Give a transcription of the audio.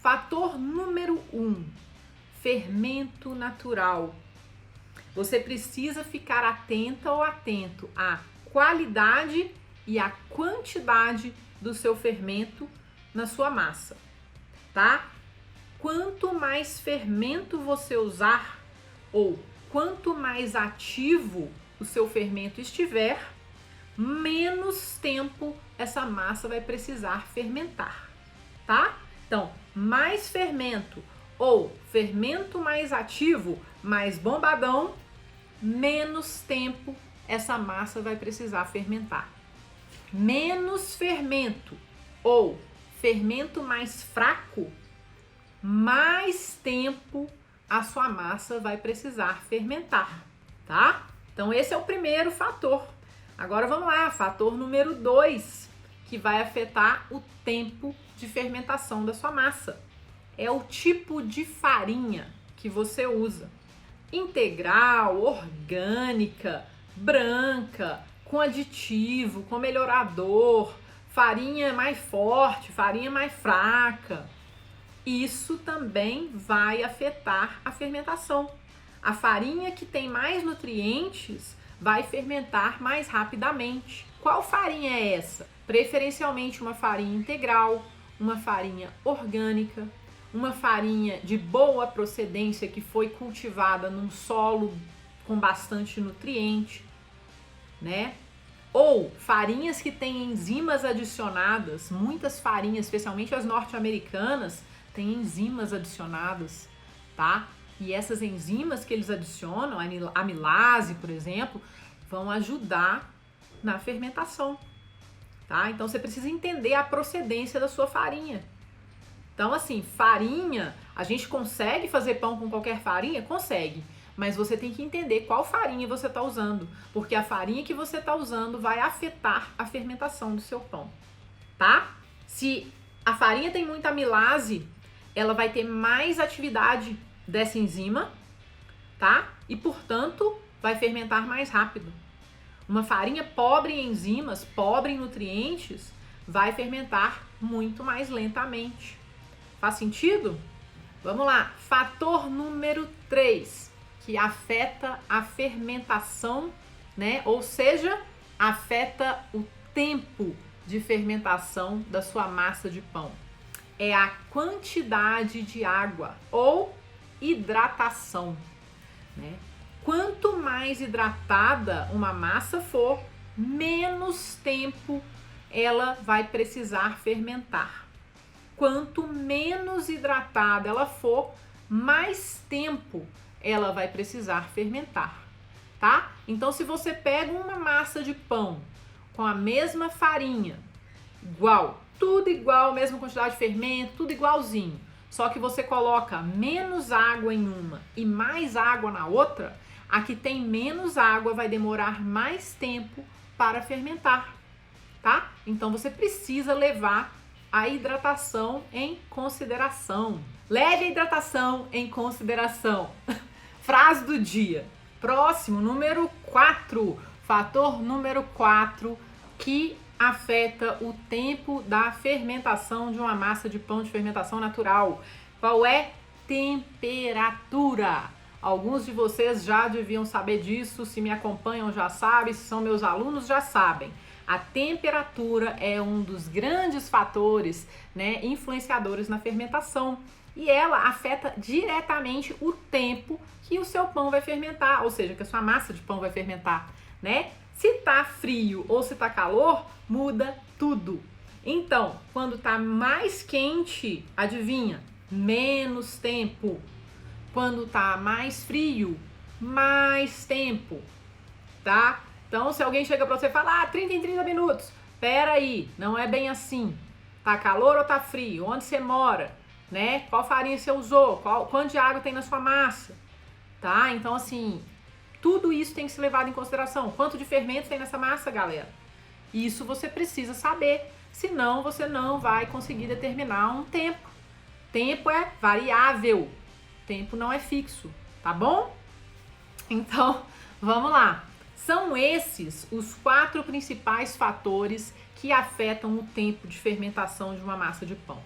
Fator número 1, fermento natural. Você precisa ficar atenta ou atento à qualidade e à quantidade do seu fermento na sua massa, tá? Quanto mais fermento você usar ou quanto mais ativo o seu fermento estiver, menos tempo essa massa vai precisar fermentar, tá? Então, mais fermento ou fermento mais ativo, mais bombadão, menos tempo essa massa vai precisar fermentar. Menos fermento ou fermento mais fraco, mais tempo a sua massa vai precisar fermentar, tá? Então esse é o primeiro fator. Agora vamos lá, fator número 2, que vai afetar o tempo de fermentação da sua massa. É o tipo de farinha que você usa. Integral, orgânica, branca, com aditivo, com melhorador, farinha mais forte, farinha mais fraca. Isso também vai afetar a fermentação. A farinha que tem mais nutrientes vai fermentar mais rapidamente. Qual farinha é essa? Preferencialmente uma farinha integral, uma farinha orgânica, uma farinha de boa procedência que foi cultivada num solo com bastante nutriente, né? Ou farinhas que têm enzimas adicionadas. Muitas farinhas, especialmente as norte-americanas, têm enzimas adicionadas, tá? E essas enzimas que eles adicionam, a amilase, por exemplo, vão ajudar na fermentação, tá? Então você precisa entender a procedência da sua farinha. Então, assim, farinha, a gente consegue fazer pão com qualquer farinha? Consegue. Mas você tem que entender qual farinha você está usando, porque a farinha que você está usando vai afetar a fermentação do seu pão, tá? Se a farinha tem muita amilase, ela vai ter mais atividade dessa enzima, tá? E, portanto, vai fermentar mais rápido. Uma farinha pobre em enzimas, pobre em nutrientes, vai fermentar muito mais lentamente. Faz sentido? Vamos lá. Fator número 3, que afeta a fermentação, né? Ou seja, afeta o tempo de fermentação da sua massa de pão. É a quantidade de água ou hidratação, né? Quanto mais hidratada uma massa for, menos tempo ela vai precisar fermentar. Quanto menos hidratada ela for, mais tempo ela vai precisar fermentar, tá? Então, se você pega uma massa de pão com a mesma farinha, igual, tudo igual, mesma quantidade de fermento, tudo igualzinho, só que você coloca menos água em uma e mais água na outra, a que tem menos água vai demorar mais tempo para fermentar, tá? Então, você precisa levar a hidratação em consideração. Leve a hidratação em consideração. Frase do dia. Próximo, número 4. Fator número 4 que afeta o tempo da fermentação de uma massa de pão de fermentação natural. Qual é? Temperatura. Alguns de vocês já deviam saber disso, se me acompanham já sabem, se são meus alunos já sabem. A temperatura é um dos grandes fatores, né, influenciadores na fermentação. E ela afeta diretamente o tempo que o seu pão vai fermentar, ou seja, que a sua massa de pão vai fermentar, né? Se tá frio ou se tá calor, muda tudo. Então, quando tá mais quente, adivinha? Menos tempo. Quando tá mais frio, mais tempo, tá? Então, se alguém chega pra você e fala, 30 em 30 minutos, pera aí, não é bem assim. Tá calor ou tá frio? Onde você mora? Né? Qual farinha você usou? Quanto de água tem na sua massa? Tá? Então, assim, tudo isso tem que ser levado em consideração. Quanto de fermento tem nessa massa, galera? Isso você precisa saber, senão você não vai conseguir determinar um tempo. Tempo é variável, tempo não é fixo, tá bom? Então, vamos lá. São esses os 4 principais fatores que afetam o tempo de fermentação de uma massa de pão.